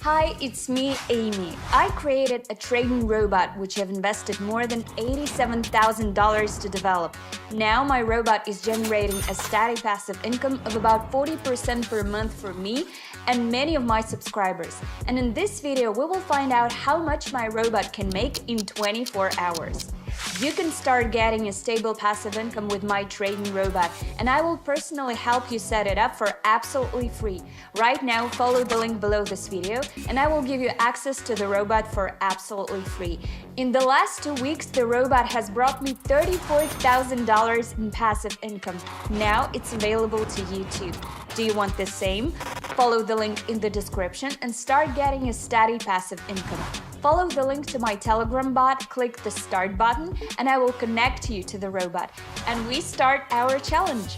Hi, it's me, Amy. I created a trading robot which I've invested more than $87,000 to develop. Now my robot is generating a steady passive income of about 40% per month for me and many of my subscribers. And in this video, we will find out how much my robot can make in 24 hours. You can start getting a stable passive income with my trading robot, and I will personally help you set it up for absolutely free. Right now, follow the link below this video, and I will give you access to the robot for absolutely free. In the last 2 weeks, the robot has brought me $34,000 in passive income. Now it's available to you too. Do you want the same? Follow the link in the description and start getting a steady passive income. Follow the link to my Telegram bot, click the start button, and I will connect you to the robot. And we start our challenge.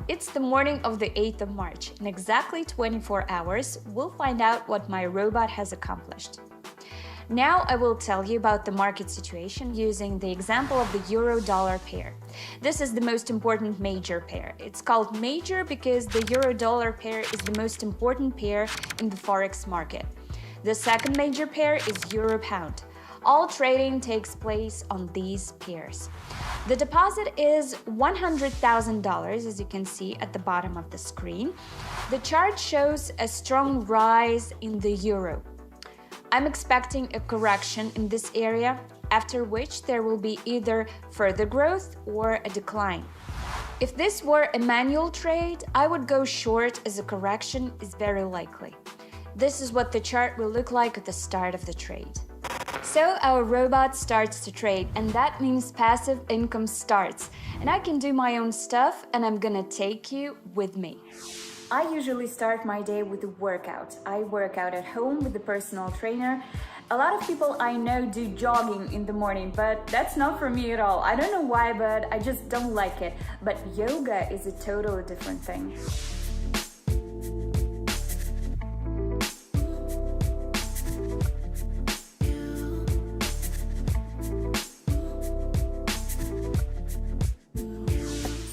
It's the morning of the 8th of March. In exactly 24 hours, we'll find out what my robot has accomplished. Now I will tell you about the market situation using the example of the euro-dollar pair. This is the most important major pair. It's called major because the euro-dollar pair is the most important pair in the Forex market. The second major pair is euro-pound. All trading takes place on these pairs. The deposit is $100,000, as you can see at the bottom of the screen. The chart shows a strong rise in the euro. I'm expecting a correction in this area, after which there will be either further growth or a decline. If this were a manual trade, I would go short as a correction is very likely. This is what the chart will look like at the start of the trade. So our robot starts to trade, and that means passive income starts. And I can do my own stuff, and I'm gonna take you with me. I usually start my day with a workout. I work out at home with a personal trainer. A lot of people I know do jogging in the morning, but that's not for me at all. I don't know why, but I just don't like it. But yoga is a totally different thing.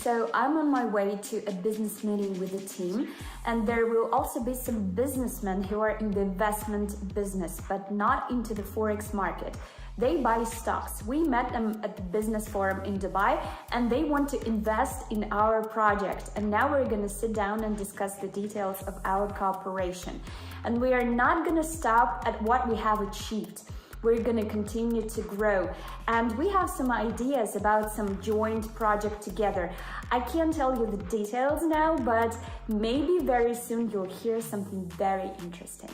So I'm on my way to a business meeting with the team, and there will also be some businessmen who are in the investment business, but not into the Forex market. They buy stocks. We met them at the business forum in Dubai, and they want to invest in our project. And now we're gonna sit down and discuss the details of our cooperation. And we are not gonna stop at what we have achieved. We're going to continue to grow, and we have some ideas about some joint project together. I can't tell you the details now, but maybe very soon you'll hear something very interesting.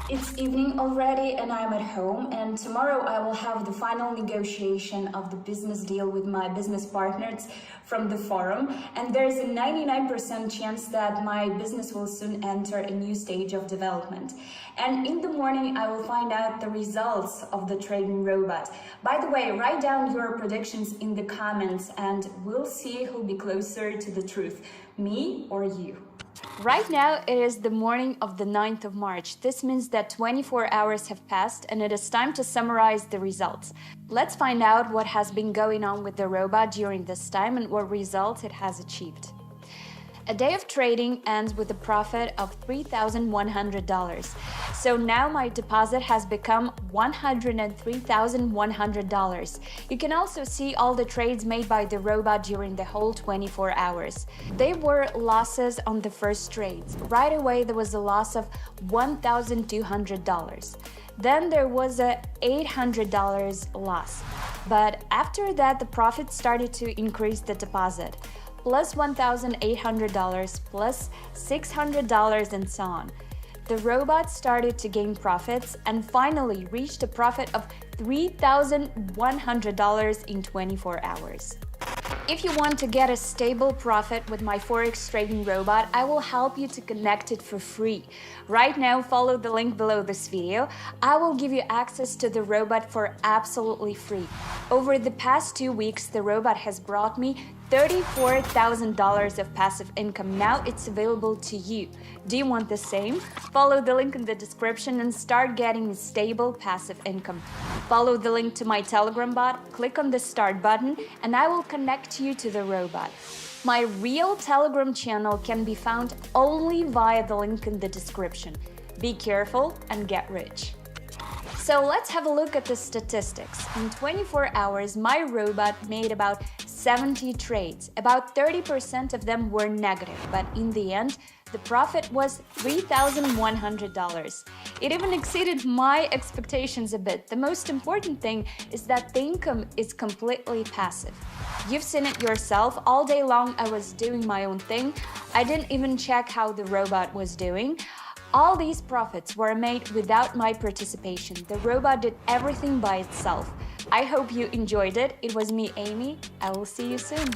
It's evening already and I'm at home, and tomorrow I will have the final negotiation of the business deal with my business partners from the forum, and there's a 99% chance that my business will soon enter a new stage of development. And in the morning I will find out the results of the trading robot. By the way, write down your predictions in the comments and we'll see who'll be closer to the truth, me or you. Right now, it is the morning of the 9th of March. This means that 24 hours have passed and it is time to summarize the results. Let's find out what has been going on with the robot during this time and what results it has achieved. A day of trading ends with a profit of $3,100. So now my deposit has become $103,100. You can also see all the trades made by the robot during the whole 24 hours. They were losses on the first trades. Right away there was a loss of $1,200. Then there was a $800 loss. But after that the profit started to increase the deposit. Plus $1,800, plus $600, and so on. The robot started to gain profits and finally reached a profit of $3,100 in 24 hours. If you want to get a stable profit with my Forex trading robot, I will help you to connect it for free. Right now, follow the link below this video. I will give you access to the robot for absolutely free. Over the past 2 weeks, the robot has brought me $34,000 of passive income. Now it's available to you. Do you want the same? Follow the link in the description and start getting stable passive income. Follow the link to my Telegram bot, click on the start button, and I will connect you to the robot. My real Telegram channel can be found only via the link in the description. Be careful and get rich. So let's have a look at the statistics. In 24 hours, my robot made about 70 trades. About 30% of them were negative, but in the end, the profit was $3,100. It even exceeded my expectations a bit. The most important thing is that the income is completely passive. You've seen it yourself. All day long, I was doing my own thing. I didn't even check how the robot was doing. All these profits were made without my participation. The robot did everything by itself. I hope you enjoyed it. It was me, Amy. I will see you soon.